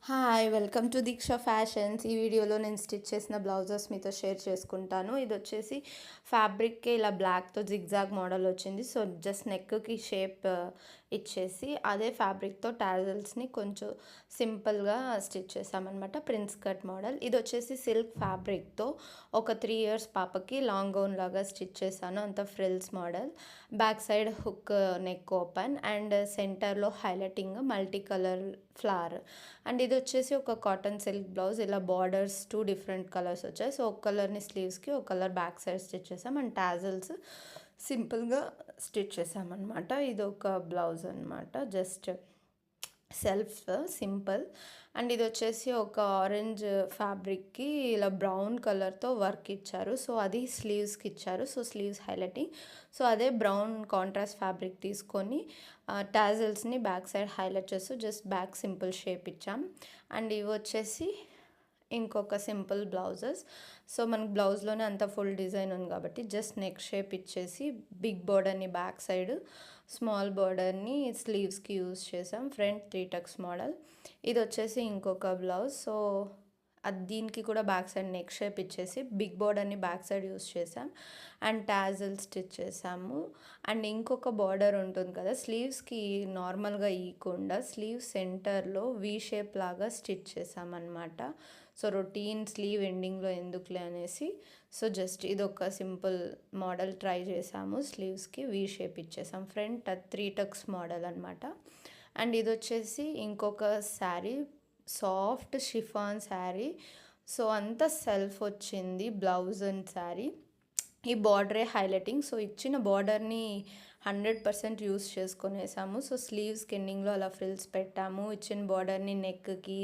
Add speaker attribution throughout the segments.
Speaker 1: Hi! Welcome to Deeksha fashions. ఈ వీడియోలో నేను స్టిచ్ చేసిన బ్లౌజెస్ మీతో షేర్ చేసుకుంటాను. ఇదొచ్చేసి ఫ్యాబ్రిక్‌కే ఇలా బ్లాక్‌తో జిగ్‌జాగ్ మోడల్ వచ్చింది. సో, జస్ట్ నెక్‌కి షేప్ ఇచ్చేసి అదే ఫ్యాబ్రిక్‌తో టాజల్స్‌ని కొంచెం సింపుల్‌గా స్టిచ్ చేశామనమాట. Prince cut model. ఇదొచ్చేసి సిల్క్ ఫ్యాబ్రిక్‌తో ఒక 3 ఇయర్స్ పాపకి లాంగ్ గౌన్ లాగా స్టిచ్ చేశాను. అంతా frills model. Back side hook neck open and సెంటర్‌లో highlighting multi colour flower. And ఇది వచ్చేసి ఒక కాటన్ సిల్క్ బ్లౌజ్. ఇలా బార్డర్స్ 2 డిఫరెంట్ కలర్స్ వచ్చాయి. సో, ఒక కలర్‌ని స్లీవ్స్‌కి, ఒక కలర్ బ్యాక్ సైడ్ స్టిచ్ చేసాం. అండ్ టాజల్స్ సింపుల్‌గా స్టిచ్ చేసామన్నమాట. ఇది ఒక బ్లౌజ్ అనమాట. Just self simple. అండ్ ఇది వచ్చేసి ఒక ఆరెంజ్ ఫ్యాబ్రిక్కి ఇలా బ్రౌన్ కలర్తో వర్క్ ఇచ్చారు. సో, అది స్లీవ్స్కి ఇచ్చారు. So, sleeves highlighting. సో, అదే బ్రౌన్ కాంట్రాస్ట్ ఫ్యాబ్రిక్ తీసుకొని టాజల్స్ని బ్యాక్ సైడ్ హైలైట్ చేస్తూ జస్ట్ బ్యాక్ సింపుల్ షేప్ ఇచ్చాం. అండ్ ఇవి వచ్చేసి ఇంకొక సింపుల్ బ్లౌజెస్. సో, మనకు బ్లౌజ్లోనే అంత ఫుల్ డిజైన్ ఉంది కాబట్టి జస్ట్ నెక్ షేప్ ఇచ్చేసి బిగ్ బోర్డర్ని బ్యాక్ సైడ్, స్మాల్ బోర్డర్ని స్లీవ్స్కి యూజ్ చేసాం. Front 3 tucks model. ఇది వచ్చేసి ఇంకొక బ్లౌజ్. సో, అది దీనికి కూడా బ్యాక్ సైడ్ నెక్ షేప్ ఇచ్చేసి బిగ్ బోర్డర్ని బ్యాక్ సైడ్ యూస్ చేసాం. అండ్ టాజల్ స్టిచ్ చేసాము. అండ్ ఇంకొక బార్డర్ ఉంటుంది కదా, స్లీవ్స్కి నార్మల్గా ఇయకుండా స్లీవ్ సెంటర్లో వీ షేప్ లాగా స్టిచ్ చేసామన్నమాట. సో, రొటీన్ స్లీవ్ ఎండింగ్లో ఎందుకులే అనేసి సో జస్ట్ ఇది ఒక సింపుల్ మోడల్ ట్రై చేసాము. స్లీవ్స్కి వీ షేప్ ఇచ్చేసాం. ఫ్రంట్ 3 టక్స్ మోడల్ అనమాట. అండ్ ఇది వచ్చేసి ఇంకొక sari, soft chiffon sari. So, అంతా సెల్ఫ్ వచ్చింది బ్లౌజ్ అండ్ శారీ. ఈ బార్డరే హైలైటింగ్. సో, ఇచ్చిన బార్డర్ని 100% యూస్ చేసుకొనేసాము. సో, స్లీవ్స్కి ఎండింగ్లో అలా ఫ్రిల్స్ పెట్టాము. ఇచ్చిన బార్డర్ని నెక్కి,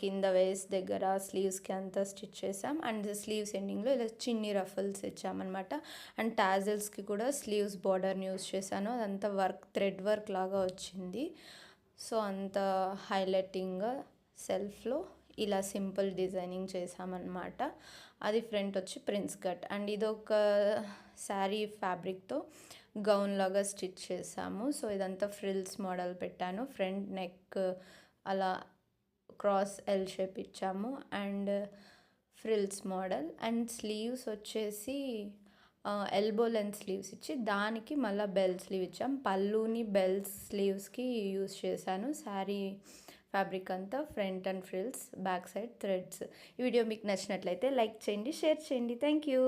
Speaker 1: కింద వేస్ట్ దగ్గర స్లీవ్స్కి అంతా స్టిచ్ చేసాం. అండ్ స్లీవ్స్ ఎండింగ్లో ఇలా చిన్ని రఫల్స్ ఇచ్చామన్నమాట. అండ్ టాజల్స్కి కూడా స్లీవ్స్ బార్డర్ని యూస్ చేశాను. అదంతా వర్క్, థ్రెడ్ వర్క్ లాగా వచ్చింది. సో, అంత హైలైటింగ్గా సెల్ఫ్లో ఇలా సింపుల్ డిజైనింగ్ చేసామన్నమాట. అది ఫ్రంట్ వచ్చి ప్రిన్స్ కట్. అండ్ ఇదొక శారీ ఫ్యాబ్రిక్తో గౌన్ లాగా స్టిచ్ చేసాము. సో, ఇదంతా ఫ్రిల్స్ మోడల్ పెట్టాను. ఫ్రంట్ నెక్ అలా క్రాస్ ఎల్ షేప్ ఇచ్చాము. And frills model. And sleeves వచ్చేసి ఎల్బో లెంత్ స్లీవ్స్ ఇచ్చి దానికి మళ్ళీ బెల్ స్లీవ్ ఇచ్చాం. పళ్ళుని బెల్ స్లీవ్స్కి యూస్ చేశాను. శారీ ఫ్యాబ్రిక్ అంతా front and frills, back side threads. ఈ వీడియో మీకు నచ్చినట్లయితే లైక్ చేయండి, షేర్ చేయండి. Thank you.